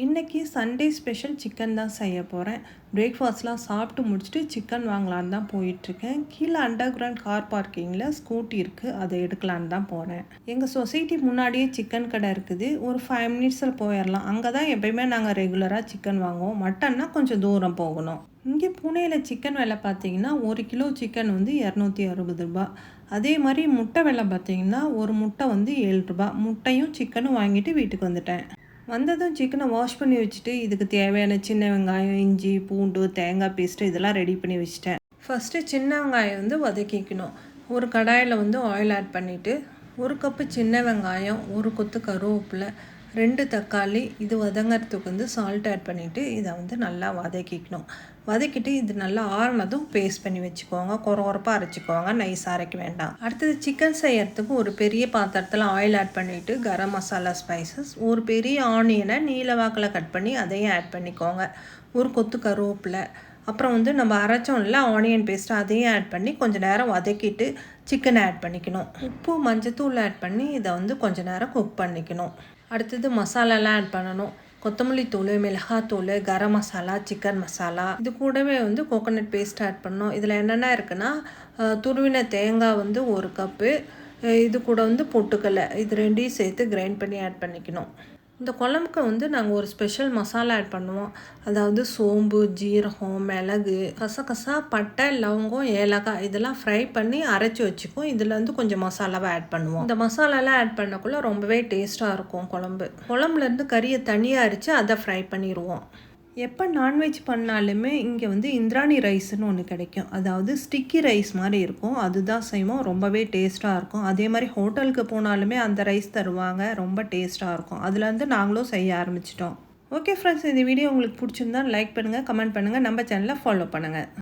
இன்றைக்கி Sunday special chicken தான் செய்ய போகிறேன். பிரேக்ஃபாஸ்ட்லாம் சாப்பிட்டு முடிச்சுட்டு சிக்கன் வாங்கலான்னு தான் போயிட்டுருக்கேன். கீழே அண்டர் கிரவுண்ட் கார் பார்க்கிங்கில் ஸ்கூட்டி இருக்குது, அதை எடுக்கலான்னு தான் போகிறேன். எங்கள் சொசைட்டி முன்னாடியே சிக்கன் கடை இருக்குது. ஒரு 5 மினிட்ஸில் போயிடலாம். அங்கே தான் எப்பயுமே நாங்கள் ரெகுலராக சிக்கன் வாங்குவோம். மட்டன்னா கொஞ்சம் தூரம் போகணும். இங்கே புனேயில் சிக்கன் விலை பார்த்தீங்கன்னா 1 கிலோ சிக்கன் வந்து 260 ரூபா. அதே மாதிரி முட்டை விலை பார்த்தீங்கன்னா ஒரு முட்டை வந்து 7 ரூபா. முட்டையும் சிக்கனும் வாங்கிட்டு வீட்டுக்கு வந்துட்டேன். வந்ததும் சிக்கனை வாஷ் பண்ணி வச்சுட்டு இதுக்கு தேவையான சின்ன வெங்காயம், இஞ்சி, பூண்டு, தேங்காய் பேஸ்ட்டு இதெல்லாம் ரெடி பண்ணி வச்சுட்டேன். ஃபஸ்ட்டு சின்ன வெங்காயம் வந்து வதக்கிக்கணும். ஒரு கடாயில் வந்து ஆயில் ஆட் பண்ணிவிட்டு 1 கப்பு சின்ன வெங்காயம், 1 கொத்து கருவேப்பிலை, 2 தக்காளி இது வதங்கிறதுக்கு வந்து சால்ட் ஆட் பண்ணிவிட்டு இதை வந்து நல்லா வதக்கிக்கணும். வதக்கிட்டு இது நல்லா ஆறுனதும் பேஸ்ட் பண்ணி வச்சுக்கோங்க. கொரப்பாக அரைச்சிக்கோங்க, நைஸ் அரைக்க வேண்டாம். அடுத்தது சிக்கன் செய்யறதுக்கு ஒரு பெரிய பாத்திரத்தில் ஆயில் ஆட் பண்ணிவிட்டு கரம் மசாலா, ஸ்பைசஸ், ஒரு பெரிய ஆனியனை நீல வாக்கில் கட் பண்ணி அதையும் ஆட் பண்ணிக்கோங்க. 1 கொத்து கருவேப்பிலை, அப்புறம் வந்து நம்ம அரைச்சோம்ல ஆனியன் பேஸ்ட்டு அதையும் ஆட் பண்ணி கொஞ்சம் நேரம் வதக்கிட்டு சிக்கனை ஆட் பண்ணிக்கணும். உப்பு, மஞ்சத்தூள் ஆட் பண்ணி இதை வந்து கொஞ்சம் நேரம் குக் பண்ணிக்கணும். அடுத்தது மசாலாலாம் ஆட் பண்ணணும். கொத்தமல்லி தூள், மிளகாத்தூள், கரம் மசாலா, சிக்கன் மசாலா, இது கூடவே வந்து கோகோனட் பேஸ்ட் ஆட் பண்ணணும். இதில் என்னென்ன இருக்குன்னா துருவின தேங்காய் வந்து 1 கப்பு, இது கூட வந்து பொட்டுக்கடலை, இது 2யும் சேர்த்து கிரைண்ட் பண்ணி ஆட் பண்ணிக்கணும். இந்த குழம்புக்கு வந்து நாங்கள் ஒரு ஸ்பெஷல் மசாலா ஆட் பண்ணுவோம். அதாவது சோம்பு, ஜீரகம், மிளகு, கசகசா, பட்டை, லவங்கம், ஏலக்காய் இதெல்லாம் ஃப்ரை பண்ணி அரைச்சி வச்சுக்குவோம். இதில் வந்து கொஞ்சம் மசாலாவை ஆட் பண்ணுவோம். இந்த மசாலாலாம் ஆட் பண்ணக்குள்ளே ரொம்பவே டேஸ்ட்டாக இருக்கும் குழம்பு. குழம்புலேருந்து கறியை தனியாக அரித்து அதை ஃப்ரை பண்ணிடுவோம். எப்போ நான்வெஜ் பண்ணாலுமே இங்கே வந்து இந்திராணி ரைஸ்ன்னு ஒன்று கிடைக்கும். அதாவது ஸ்டிக்கி ரைஸ் மாதிரி இருக்கும். அதுதான் செய்வோம். ரொம்பவே டேஸ்ட்டாக இருக்கும். அதே மாதிரி ஹோட்டலுக்கு போனாலுமே அந்த ரைஸ் தருவாங்க. ரொம்ப டேஸ்ட்டாக இருக்கும். அதுலேருந்து நாங்களும் செய்ய ஆரம்பிச்சிட்டோம். ஓகே ஃப்ரெண்ட்ஸ், இந்த வீடியோ உங்களுக்கு பிடிச்சிருந்தா லைக் பண்ணுங்கள், கமெண்ட் பண்ணுங்கள், நம்ம சேனலை ஃபாலோ பண்ணுங்கள்.